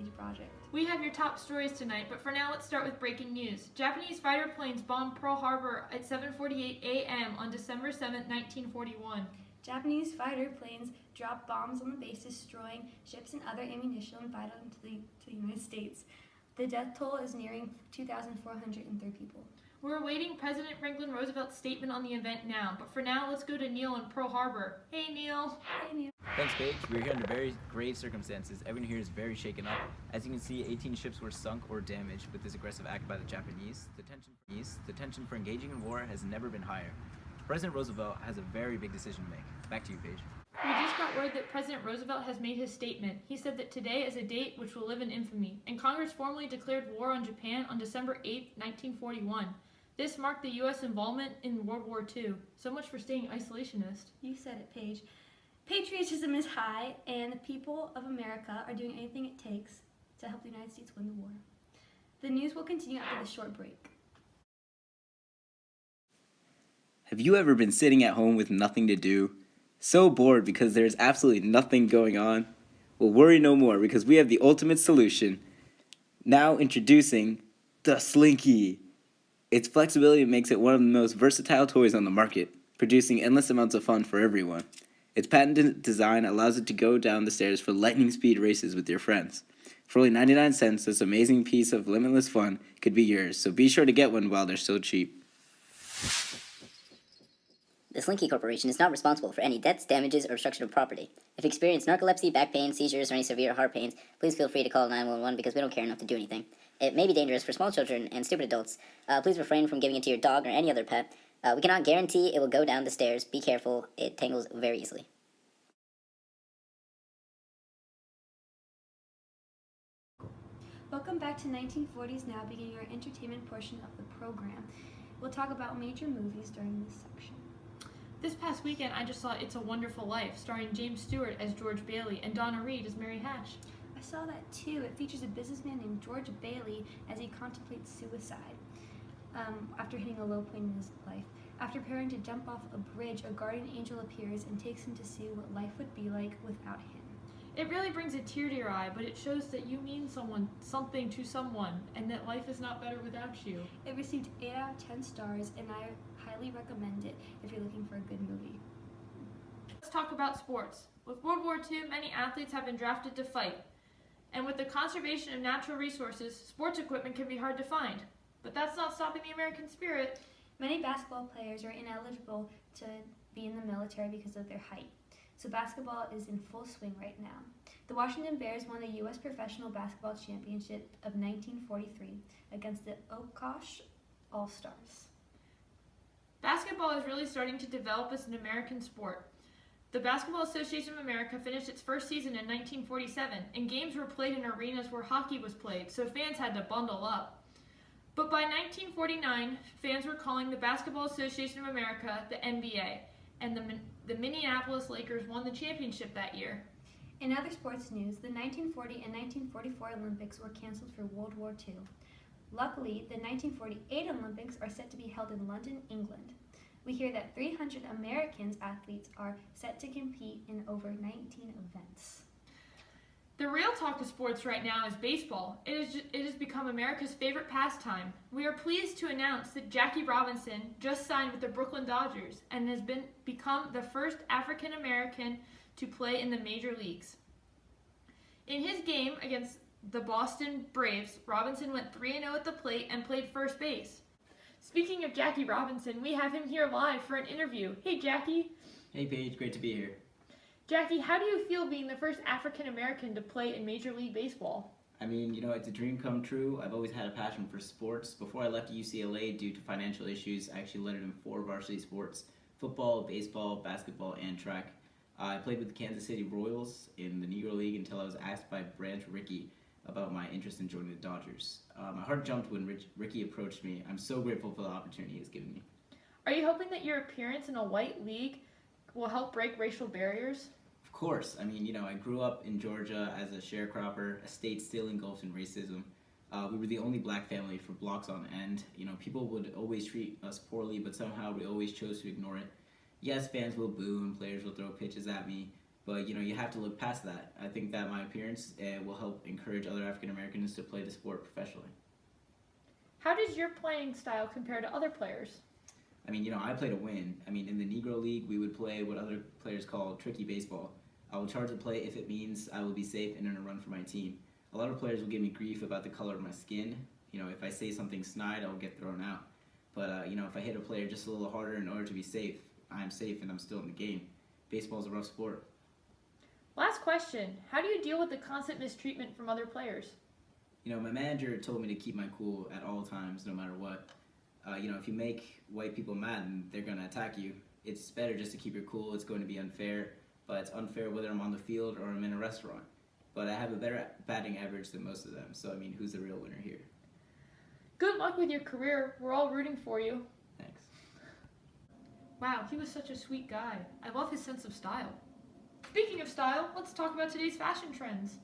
Peace Project. We have your top stories tonight, but for now let's start with breaking news. Japanese fighter planes bombed Pearl Harbor at 7:48 a.m. on December 7, 1941. Japanese fighter planes dropped bombs on the base, destroying ships and other ammunition vital to the United States. The death toll is nearing 2,403 people. We're awaiting President Franklin Roosevelt's statement on the event now, but for now let's go to Neil in Pearl Harbor. Hey Neil! Hey, Neil. Thanks, Paige. We're here under very grave circumstances. Everyone here is very shaken up. As you can see, 18 ships were sunk or damaged with this aggressive act by the Japanese. The tension for engaging in war has never been higher. President Roosevelt has a very big decision to make. Back to you, Paige. We just got word that President Roosevelt has made his statement. He said that today is a date which will live in infamy, and Congress formally declared war on Japan on December 8, 1941. This marked the U.S. involvement in World War II. So much for staying isolationist. You said it, Paige. Patriotism is high, and the people of America are doing anything it takes to help the United States win the war. The news will continue after the short break. Have you ever been sitting at home with nothing to do? So bored because there's absolutely nothing going on? Well, worry no more because we have the ultimate solution. Now introducing the Slinky. Its flexibility makes it one of the most versatile toys on the market, producing endless amounts of fun for everyone. Its patented design allows it to go down the stairs for lightning speed races with your friends. For only 99 cents, this amazing piece of limitless fun could be yours, so be sure to get one while they're still cheap. The Slinky Corporation is not responsible for any deaths, damages, or destruction of property. If you experience narcolepsy, back pain, seizures, or any severe heart pains, please feel free to call 911 because we don't care enough to do anything. It may be dangerous for small children and stupid adults. Please refrain from giving it to your dog or any other pet. We cannot guarantee it will go down the stairs. Be careful. It tangles very easily. Welcome back to 1940s Now, beginning our entertainment portion of the program. We'll talk about major movies during this section. This past weekend, I just saw It's a Wonderful Life, starring James Stewart as George Bailey and Donna Reed as Mary Hash. I saw that too. It features a businessman named George Bailey as he contemplates suicide after hitting a low point in his life. After preparing to jump off a bridge, a guardian angel appears and takes him to see what life would be like without him. It really brings a tear to your eye, but it shows that you mean something to someone, and that life is not better without you. It received 8 out of 10 stars, and I highly recommend it if you're looking for a good movie. Let's talk about sports. With World War II, many athletes have been drafted to fight. And with the conservation of natural resources, sports equipment can be hard to find. But that's not stopping the American spirit. Many basketball players are ineligible to be in the military because of their height. So basketball is in full swing right now. The Washington Bears won the U.S. Professional Basketball Championship of 1943 against the Oshkosh All-Stars. Basketball is really starting to develop as an American sport. The Basketball Association of America finished its first season in 1947, and games were played in arenas where hockey was played, so fans had to bundle up. But by 1949, fans were calling the Basketball Association of America the NBA, and the Minneapolis Lakers won the championship that year. In other sports news, the 1940 and 1944 Olympics were canceled for World War II. Luckily, the 1948 Olympics are set to be held in London, England. We hear that 300 American athletes are set to compete in over 19 events. The real talk of sports right now is baseball. It has become America's favorite pastime. We are pleased to announce that Jackie Robinson just signed with the Brooklyn Dodgers and has become the first African American to play in the major leagues. In his game against the Boston Braves, Robinson went 3-0 at the plate and played first base. Speaking of Jackie Robinson, we have him here live for an interview. Hey Jackie. Hey, Paige. Great to be here. Jackie, how do you feel being the first African American to play in Major League Baseball? I mean, it's a dream come true. I've always had a passion for sports. Before I left UCLA due to financial issues, I actually lettered in 4 varsity sports: football, baseball, basketball, and track. I played with the Kansas City Royals in the Negro League until I was asked by Branch Rickey about my interest in joining the Dodgers. My heart jumped when Rickey approached me. I'm so grateful for the opportunity he's given me. Are you hoping that your appearance in a white league will help break racial barriers? Of course. I mean, I grew up in Georgia as a sharecropper, a state still engulfed in racism. We were the only black family for blocks on end. People would always treat us poorly, but somehow we always chose to ignore it. Yes, fans will boo and players will throw pitches at me, But you have to look past that. I think that my appearance will help encourage other African Americans to play the sport professionally. How does your playing style compare to other players? I mean, I play to win. I mean, in the Negro League, we would play what other players call tricky baseball. I will charge the play if it means I will be safe and earn a run for my team. A lot of players will give me grief about the color of my skin. If I say something snide, I'll get thrown out. But, if I hit a player just a little harder in order to be safe, I'm safe and I'm still in the game. Baseball is a rough sport. Last question. How do you deal with the constant mistreatment from other players? My manager told me to keep my cool at all times, no matter what. If you make white people mad, then they're going to attack you. It's better just to keep your cool. It's going to be unfair, but it's unfair whether I'm on the field or I'm in a restaurant. But I have a better batting average than most of them, so who's the real winner here? Good luck with your career. We're all rooting for you. Thanks. Wow, he was such a sweet guy. I love his sense of style. Speaking of style, let's talk about today's fashion trends.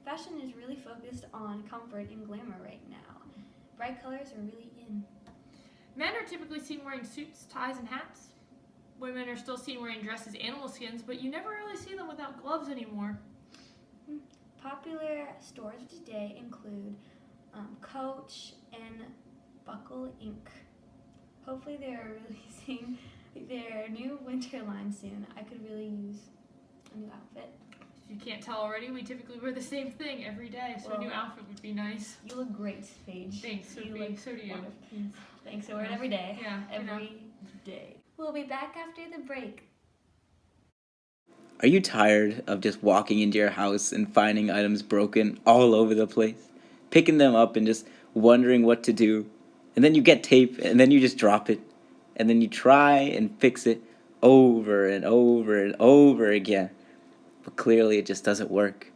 Fashion is really focused on comfort and glamour right now. Bright colors are really in. Men are typically seen wearing suits, ties, and hats. Women are still seen wearing dresses, animal skins, but you never really see them without gloves anymore. Popular stores of today include Coach and Buckle Inc. Hopefully they're releasing their new winter line soon. I could really use a new outfit. If you can't tell already, we typically wear the same thing every day, so a new outfit would be nice. You look great, Paige. Thanks, You Sophie. look So do you. wonderful. Thanks. I wear it every day. Yeah, Every day. We'll be back after the break. Are you tired of just walking into your house and finding items broken all over the place? Picking them up and just wondering what to do? And then you get tape and then you just drop it. And then you try and fix it over and over and over again. But clearly it just doesn't work.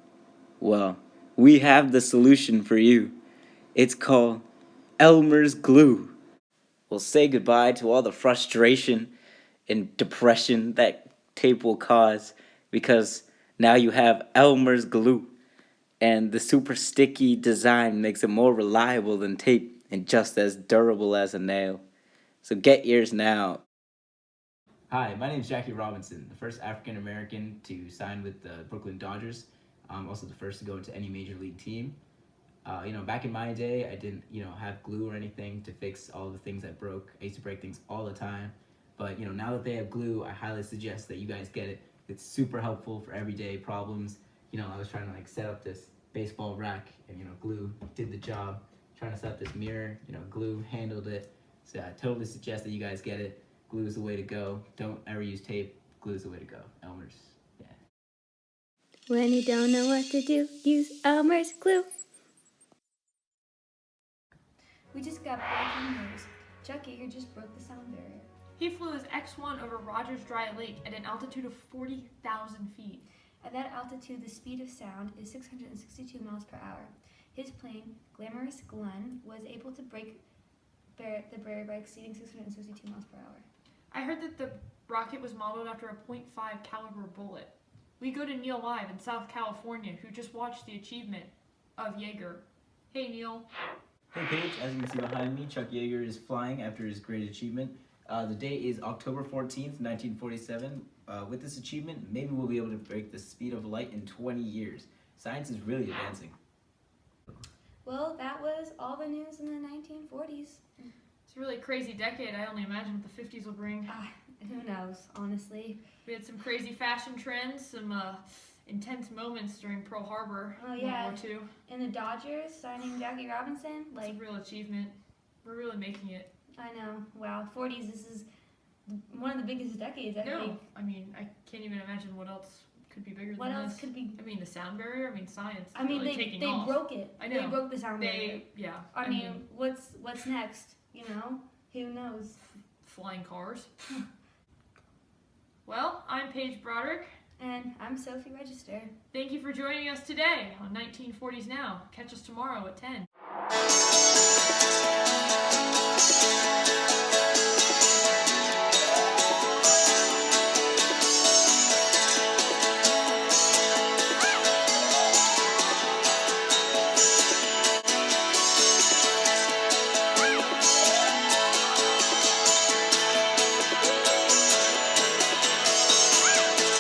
Well, we have the solution for you. It's called Elmer's Glue. We'll say goodbye to all the frustration and depression that tape will cause, because now you have Elmer's Glue, and the super sticky design makes it more reliable than tape and just as durable as a nail. So get yours now. Hi, my name is Jackie Robinson, the first African American to sign with the Brooklyn Dodgers. I'm also the first to go into any major league team. Back in my day, I didn't, have glue or anything to fix all the things that broke. I used to break things all the time. But, now that they have glue, I highly suggest that you guys get it. It's super helpful for everyday problems. I was trying to set up this baseball rack and, glue did the job. Trying to set up this mirror, glue handled it. So I totally suggest that you guys get it. Glue is the way to go. Don't ever use tape. Glue is the way to go. Elmer's, yeah. When you don't know what to do, use Elmer's Glue. We just got breaking news. Chuck Yeager just broke the sound barrier. He flew his X-1 over Rogers Dry Lake at an altitude of 40,000 feet. At that altitude, the speed of sound is 662 miles per hour. His plane, Glamorous Glenn, was able to break the barrier by exceeding 662 miles per hour. I heard that the rocket was modeled after a .5 caliber bullet. We go to Neil live in South California, who just watched the achievement of Yeager. Hey, Neil. Hey Paige, as you can see behind me, Chuck Yeager is flying after his great achievement. The date is October 14th, 1947. With this achievement, maybe we'll be able to break the speed of light in 20 years. Science is really advancing. Well, that was all the news in the 1940s. It's a really crazy decade. I only imagine what the 50s will bring. Who knows, honestly. We had some crazy fashion trends, some intense moments during Pearl Harbor, Oh, yeah. World War II. And the Dodgers signing Jackie Robinson, It's a real achievement. We're really making it. I know. Wow, 40s, this is one of the biggest decades, I think. I mean, I can't even imagine what else could be bigger What than else this. could be? I mean, the sound barrier. I mean, science. I mean, really they taking off. broke it. I know. They broke the sound barrier. Yeah. I mean, what's next? Who knows? Flying cars. Well, I'm Paige Broderick. And I'm Sophie Register. Thank you for joining us today on 1940s Now. Catch us tomorrow at 10.